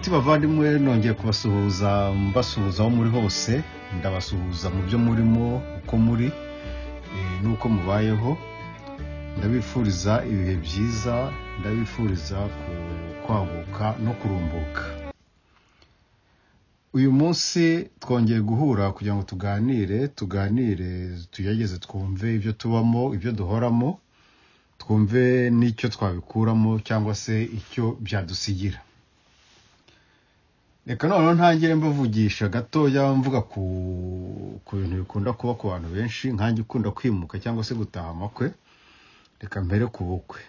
Inshuti bavandimwe nongeye kubasuhuza mbasuhuza aho muri hose, ndabasuhuza mu byo murimo uko muri nuko mubayeho. Ndabifuriza ibihe byiza, ndabifuriza kwaguka no kurumbuka. Uyu munsi twongeye guhura kugira ngo tuganire tuyageze twumve ibyo tubamo, ibyo duhoramo, twumve n'icyo twabikuramo cyangwa se icyo byadusigira. Reka noneho ntangire mbavugisha gatoya mvuga ku bintu bikunda kuba ku bantu benshi, nkanjye ukunda kwimuka cyangwa se gutaha amakwe. Reka mbere ku bukwe.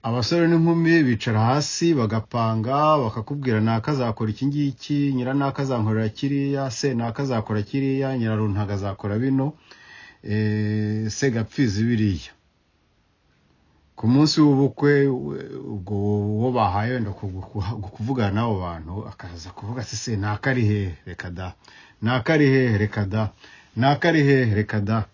Abasore n'inkumi bicara hasi bagapanga, bakakubwira nakazakora iki ngiki, nyira nakazankorera kiriya, se nakazakora kiriya, nyiraruntaga azakora bino, se gapfizi biriya. Ku munsi w'ubukwe ubwo wo bahaye wenda kuvugana n'abo bantu, akaza kuvuga ati se nakari hehe, reka da, nakari hehe, reka da, nakari hehe, reka da.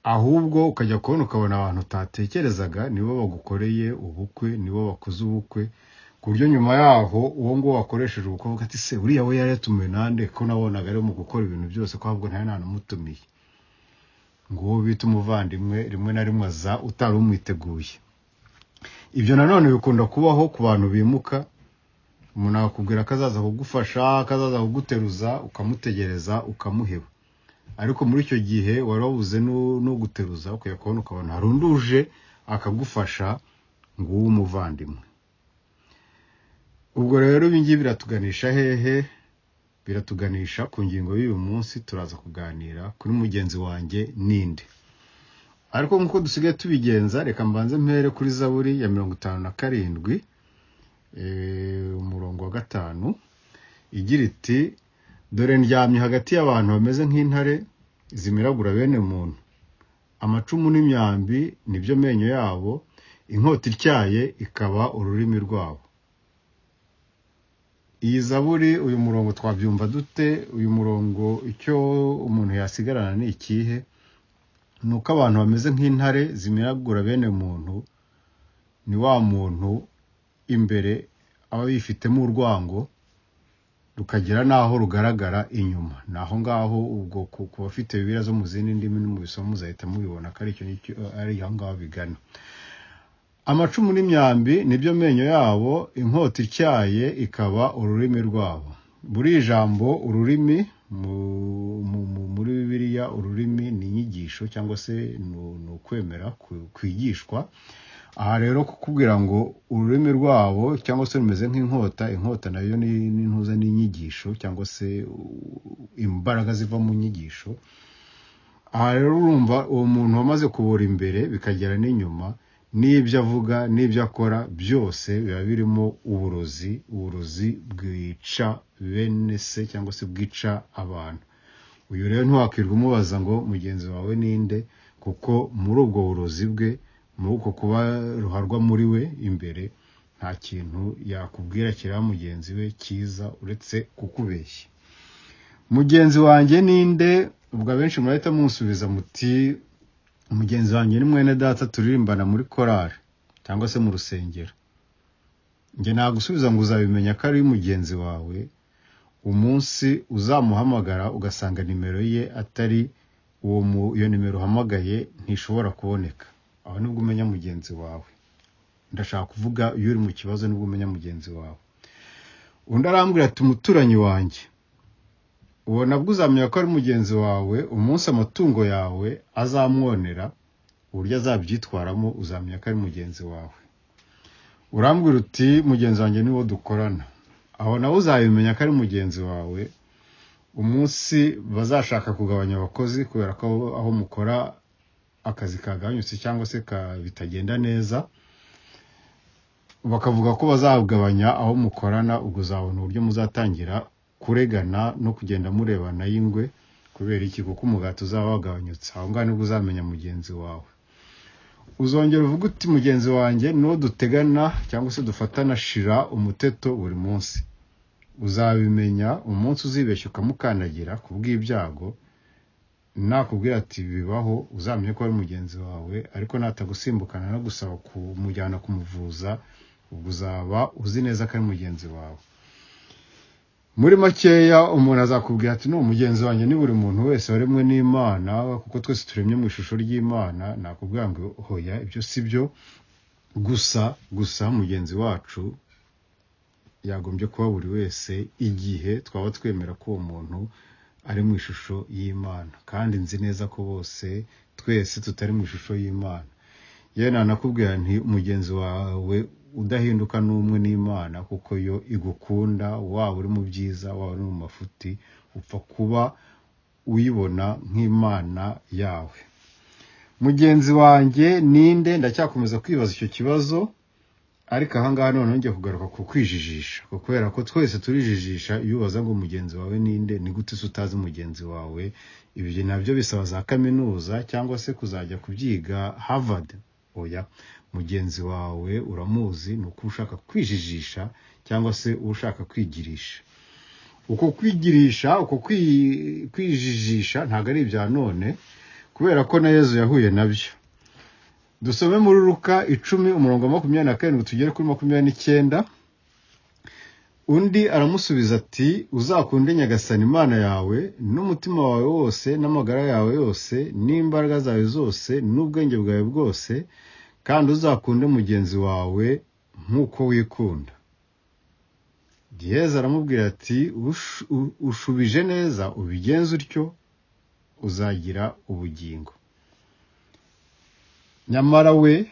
Ahubwo ukajya kubona ukabona abantu utatekerezaga nibo bagukoreye ubukwe, nibo bakoze ubukwe, ku buryo nyuma yaho uwo ngo wakoresheje ubukwe uvuga ati se uriya we yaratumiwe nande ko nabonaga ari mu gukora ibintu byose ko ahubwo ntari nanamutumiye. Ngo bita umuvandimwe rimwe na rimwe aza utari umwiteguye. Ibyo nanone bikunda kubaho ku bantu bimuka. Umuntu akakubwira ko azaza kugufasha, akazaza kuguteruza, ukamutegereza ukamuheba. Ariko muri icyo gihe wari wabuze no guteruza, ukajya kubona ukabona harunduje akagufasha ngo uwo umuvandimwe. Ubwo rero ibingibi biratuganisha hehe? Biratuganisha ku ngingo y'uyu munsi. Turaza kuganira kuri mugenzi wanjye ninde. Ariko nkuko dusigaye tubigenza, reka mbanze mpere kuri Zaburi ya 57 umurongo wa 5 igira iti, dore ndyamye hagati y'abantu bameze nk'intare zimiragura bene muntu, amacumu n'imyambi nibyo menyo yabo, inkota ityaye ikaba ururimi rwabo. Iyi Zaburi, uyu murongo twabyumva dute? Uyu murongo icyo umuntu yasigarana ni ikihe? Nuko abantu bameze nk'intare zimiragura bene muntu, ni wa muntu imbere aba yifitemo urwango rukagira naho rugaragara inyuma. Naho ngaho ubwo ku bafite Bibiliya zo mu zindi ndimi no mu bisomo muzahita mubibona ko ari icyo ari aho ngaho bigana. Amacumu n'imyambi nibyo menyo yabo, inkota ityaye ikaba ururimi rwabo. Buri ijambo ururimi muri Bibiliya, ururimi ni inyigisho cyangwa se ni ukwemera kwigishwa. Aha rero kukubwira ngo ururimi rwabo cyangwa se rumeze nk'inkota, inkota nayo ni intuza n'inyigisho cyangwa se imbaraga ziva mu nyigisho. Aha rero urumva uwo muntu wamaze kubura imbere bikagera n'inyuma, n'ibyo avuga n'ibyo akora byose biba birimo uburozi bwica bene se cyangwa se bwica abantu. Uyu rero ntiwakwirwa umubaza ngo mugenzi wawe ninde, kuko muri ubwo burozi bwe, muri uko kuba ruharwa muri we imbere, nta kintu yakubwira kiraba mugenzi we cyiza uretse kukubeshya. Mugenzi wanjye ninde? Ubwo abenshi murahita musubiza muti mugenzi wanjye ni mwene data turirimbana muri korari cyangwa se mu rusengero. Nge nagusubiza ngo uzabimenya ko ari mugenzi wawe umunsi uzamuhamagara ugasanga nimero ye atari iyo nimero uhamagaye ntishobora kuboneka. Aho nibwo umenya mugenzi wawe. Ndashaka kuvuga iyo uri mu kibazo nibwo umenya mugenzi wawe. Undi arambwira ati umuturanyi wanjye. Uwo nabwo uzamenya ko ari mugenzi wawe umunsi amatungo yawe azamwonera, uburyo azabyitwaramo uzamenya ko ari mugenzi wawe. Urambwira uti mugenzi wanjye niwo dukorana. Aho nawe uzabimenya ko ari mugenzi wawe umunsi bazashaka kugabanya abakozi kubera ko aho mukora akazi kagabanyutse cyangwa se bitagenda neza, bakavuga ko bazagabanya aho mukorana. Ubwo uzabona uburyo muzatangira kuregana no kugenda murebana y'ingwe. Kubera iki? Kuko umugati uzaba wagabanyutse. Aho ngaho nibwo uzamenya mugenzi wawe. Uzongera uvuga uti mugenzi wanjye n'uwo dutegana cyangwa se dufatana shira umuteto buri munsi. Uzabimenya umunsi uzibeshya ukamukandagira kubw'ibyago. Nakubwira ati bibaho, uzamenye ko ari mugenzi wawe. Ariko natagusimbukana no gusaba kumujyana kumuvuza, ubwo uzaba uzi neza ko ari mugenzi wawe. Muri makeya umuntu azakubwira ati no mugenzi wanjye ni buri muntu wese waremwe n'Imana kuko twese turemye mu ishusho ry'Imana. Nakubwira ngo hoya ibyo sibyo, gusa mugenzi wacu yagombye kuba buri wese igihe twaba twemera ko uwo muntu ari mu ishusho y'Imana, kandi nzi neza ko bose twese tutari mu ishusho y'Imana. Yewe nanakubwira nti mugenzi wawe udahinduka n'umwe n'Imana, kuko yo igukunda waba uri mu byiza waba uri mu mafuti, upfa kuba uyibona nk'Imana yawe. Mugenzi wanjye ninde? Ndacyakomeza kwibaza icyo kibazo, ariko ahangaha none ngiye kugaruka ku kwijijisha, kubera ko twese turijijisha iyo ubaza ngo mugenzi wawe ninde, ni gute se utazi mugenzi wawe? Ibyo nabyo bisaba za kaminuza cyangwa se kuzajya kubyiga Harvard. Oya, mugenzi wawe uramuzi, ni uko ushaka kwijijisha cyangwa se ushaka kwigirisha. Uko kwigirisha, uko kwijijisha ntabwo ari ibya none, kubera ko na Yezu yahuye nabyo. Dusome muri Luka 10:27 tugere kuri 29. Undi aramusubiza ati uzakunde Nyagasani Imana yawe n'umutima wawe wose n'amagara yawe yose n'imbaraga zawe zose n'ubwenge bwawe bwose, kandi uzakunde mugenzi wawe nk'uko wikunda. Yezu aramubwira ati ushubije neza, ubigenze utyo uzagira ubugingo. Nyamara we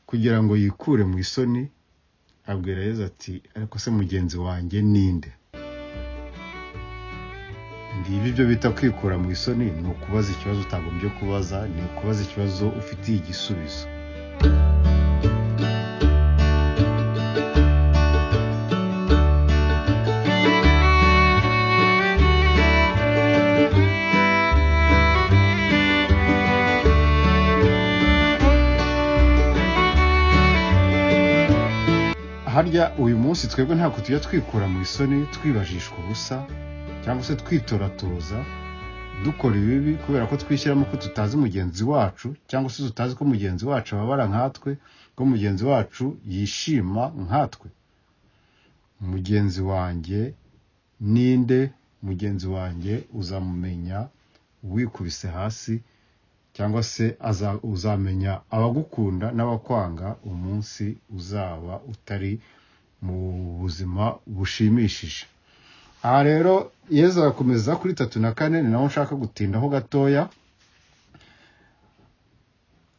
kugira ngo yikure mu isoni abwira Yezu ati ariko se mugenzi wanjye ninde? Ngibi byo bita kwikura mu isoni, ni ukubaza ikibazo utagombye kubaza, ni ukubaza ikibazo ufitiye igisubizo. Harya uyu munsi twebwe ntabwo tujya twikura mu isoni twibajishwa ubusa cyangwa se twitoratoza dukora ibibi kubera ko twishyiramo ko tutazi mugenzi wacu, cyangwa se tutazi ko mugenzi wacu ababara nkatwe, ko mugenzi wacu yishima nkatwe. Mugenzi wanjye ninde? Mugenzi wanjye uzamumenya wikubise hasi, cyangwa se uzamenya abagukunda n'abakwanga umunsi uzaba utari mu buzima bushimishije. Aha rero Yezu arakomeza kuri 3:4, ni naho nshaka gutindaho gatoya,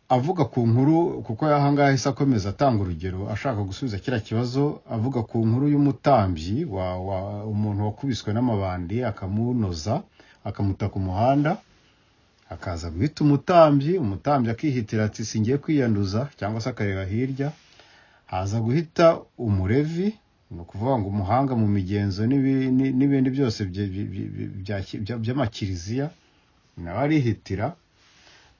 avuga ku nkuru, kuko ahangaha hise akomeza atanga urugero ashaka gusubiza kiriya kibazo. Avuga ku nkuru y'umutambyi umuntu wakubiswe n'amabandi akamunoza akamuta ku muhanda, akaza guhita umutambyi akihitira ati singiye kwiyanduza, cyangwa se akareba hirya. Haza guhita umurevi, ni ukuvuga ngo umuhanga mu migenzo n'ibindi byose by'amakiriziya, nawe arihitira.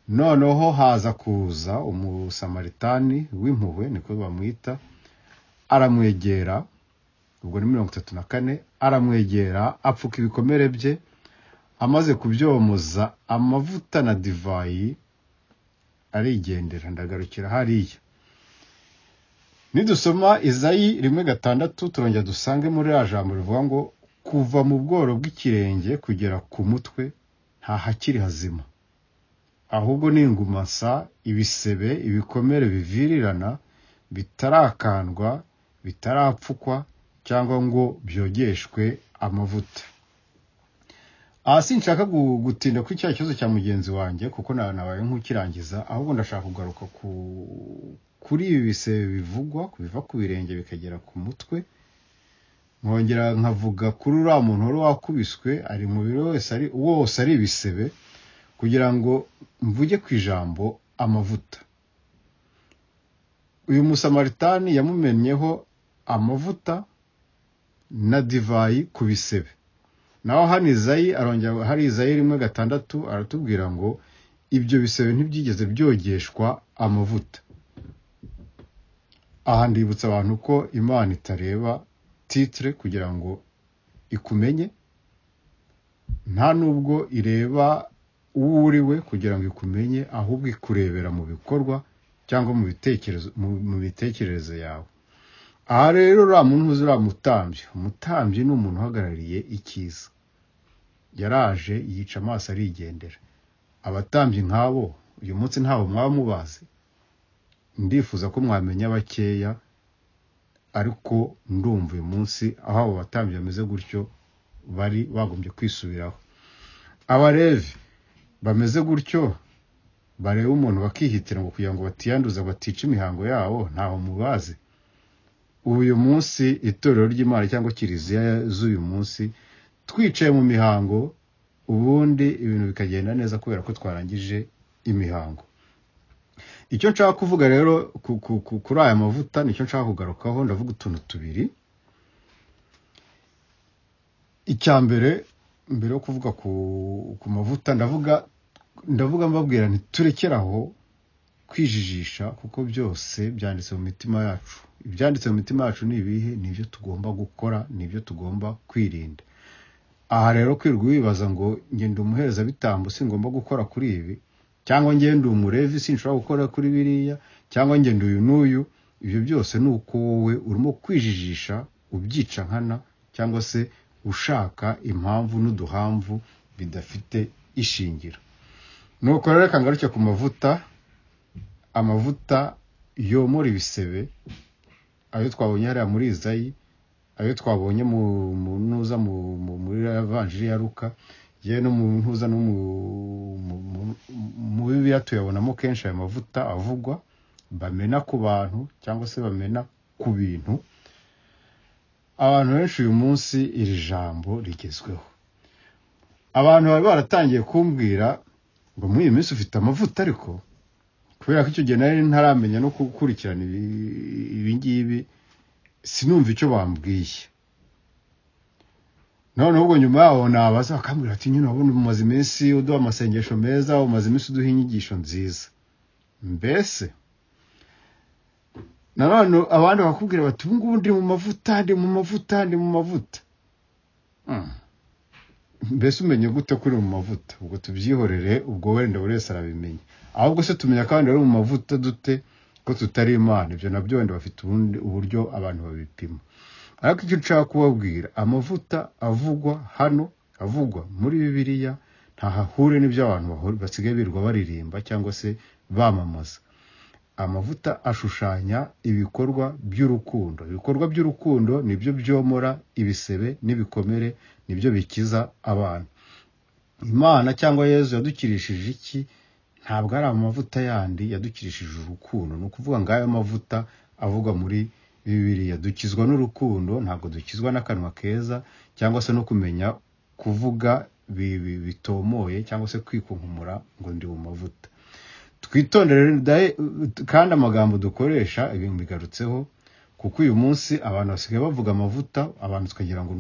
Noneho haza kuza umusamaritani w'impuhwe, niko bamwita, aramwegera, ubwo ni 34, aramwegera apfuka ibikomere bye, amaze kubyomoza amavuta na divayi arigendera. Ndagarukira hariya. Nidusoma Izayi 1:6 turongera dusange muri ya jambo rivuga ngo kuva mu bworo bw'ikirenge kugera ku mutwe nta hakiri hazima, ahubwo ni ingumasa, ibisebe, ibikomere bivirirana, bitarakandwa, bitarapfukwa cyangwa ngo byogeshwe amavuta. Sinshaka gutinda kuri cya kibazo cya mugenzi wanjye kuko nabaye nk'ukirangiza, ahubwo ndashaka kugaruka kuri ibi bisebe bivugwa, kubiva ku birenge bikagera ku mutwe. Nkongera nkavuga kuri uriya muntu wari wakubiswe, ari mu biro wose ari ibisebe, kugira ngo mvuge ku ijambo amavuta. Uyu musamaritani yamumennyeho amavuta na divayi ku bisebe. Naho hano Izayi arongera, hari Izayi 1:6 aratubwira ngo ibyo bisebe ntibyigeze byogeshwa amavuta. Aha ndibutsa abantu ko Imana itareba titre kugira ngo ikumenye, nta nubwo ireba uwo uriwe kugira ngo ikumenye, ahubwo ikurebera mu bikorwa cyangwa mu bitekerezo yawe. aha rero uriya muntu uzi uriya umutambyi ni umuntu uhagarariye icyiza, yaraje yica amaso arigendera. Abatambyi nk'abo uyu munsi ntabo mwaba mubazi, ndifuza ko mwamenya bakeya, ariko ndumva uyu munsi aho abo batambyi bameze gutyo bari bagombye kwisubiraho. Abalevi bameze gutyo bareba umuntu bakihitira ngo kugira ngo batiyanduza batica imihango yabo, ntaho mubazi. Uyu munsi itorero ry'Imana cyangwa kiliziya z'uyu munsi twicaye mu mihango, ubundi ibintu bikagenda neza kubera ko twarangije imihango. Icyo nshaka kuvuga rero kuri aya mavuta nicyo nshaka kugarukaho, ndavuga utuntu tubiri. Icya mbere yo kuvuga ku mavuta, ndavuga mbabwira nti turekeraho kwijijisha, kuko byose byanditse mu mitima yacu. Ibyanditse mu mitima yacu ni ibihe? Nibyo tugomba gukora, nibyo tugomba kwirinda. Aha rero kwirwa wibaza ngo nge ndi umuherezabitambo singomba gukora kuri ibi, cyangwa nge ndi umulevi sinshobora gukora kuri biriya, cyangwa nge ndi uyu n'uyu, ibyo byose ni uko wowe urimo kwijijisha ubyica nkana, cyangwa se ushaka impamvu n'uduhamvu bidafite ishingiro. Nuko rero reka ngaruke ku mavuta. Amavuta yomora ibisebe, ayo twabonye hariya muri Izayi, ayo twabonye muri Evanjiri ya Luka, yewe no mu ntuza no mu Bibiliya tuyabonamo kenshi ayo mavuta avugwa, bamena ku bantu cyangwa se bamena ku bintu. Abantu benshi uyu munsi iri jambo rigezweho. Abantu bari baratangiye kumbwira ngo muri iyi minsi ufite amavuta, ariko kubera ko icyo gihe nari ntaramenya no gukurikirana ibi ngibi, sinumva icyo bambwiye. None ubwo nyuma yaho nabaza bakambwira ati nyine urabona umaze iminsi uduha amasengesho meza, umaze iminsi uduha inyigisho nziza. Mbese nanone abandi bakubwira bati ubu ngubu ndi mu mavuta. Mbese umenye gute kuri mu mavuta? Ubwo tubyihorere, ubwo wenda buri wese arabimenya. Ahubwo se tumenya kandi ari mu mavuta dute ko tutari Imana? Ibyo nabyo wenda bafite uburyo abantu babipima. Ariko icyo nshaka kubabwira, amavuta avugwa hano, avugwa muri Bibiliya, ntahahure n'ibyo abantu basigaye birirwa baririmba cyangwa se bamamaza. Amavuta ashushanya ibikorwa by'urukundo. Ibikorwa by'urukundo nibyo byomora ibisebe n'ibikomere, nibyo bikiza abantu. Imana cyangwa Yezu yadukirishije iki? Ntabwo ari amavuta yandi yadukirishije urukundo. Ni ukuvuga ngo ayo mavuta avuga muri Bibiliya, dukizwa n'urukundo, ntabwo dukizwa n'akanwa keza cyangwa se no kumenya kuvuga bitomoye cyangwa se kwikunkumura ngo ndi mu mavuta. Twitondere kandi amagambo dukoresha, ibintu bigarutseho, kuko uyu munsi abantu basigaye bavuga amavuta, abantu tukagira ngo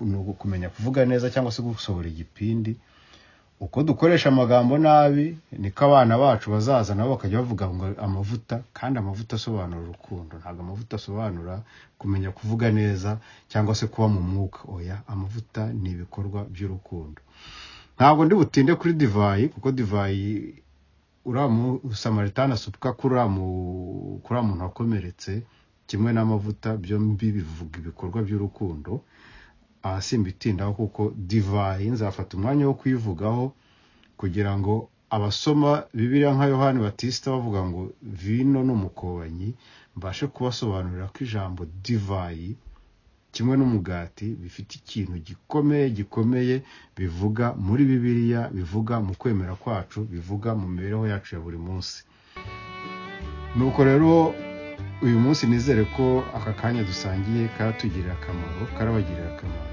ni ukumenya kuvuga neza cyangwa se gusohora igipindi. Uko dukoresha amagambo nabi niko abana bacu bazaza nabo bakajya bavuga ngo amavuta, kandi amavuta asobanura urukundo, ntabwo amavuta asobanura kumenya kuvuga neza cyangwa se kuba mu mwuka. Oya, amavuta ni ibikorwa by'urukundo. Ntabwo ndi butinde kuri divayi, kuko divayi uramu Samaritani asuka kuri muntu wakomeretse, kimwe n'amavuta byombi bivuga ibikorwa by'urukundo. Simbitindaho kuko divayi nzafata umwanya wo kuyivugaho kugira ngo abasoma Bibiliya nka Yohani Batista bavuga ngo vino n'umukobanyi, mbashe kubasobanurira ko ijambo divayi kimwe n'umugati bifite ikintu gikomeye bivuga muri Bibiliya, bivuga mu kwemera kwacu, bivuga mu mibereho yacu ya buri munsi. Nuko rero uyu munsi nizere ko aka kanya dusangiye karatugirira akamaro, karabagirira akamaro,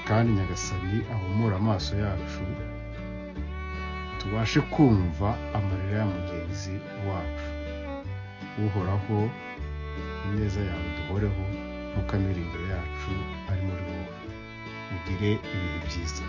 kandi Nyagasani ahumura amaso yacu, tubashe kumva amarira ya mugenzi wacu. Uhoraho, ineza yawe duhoreho, nk'uko amiringiro yacu ari muri wowe. Mugire ibihe byiza.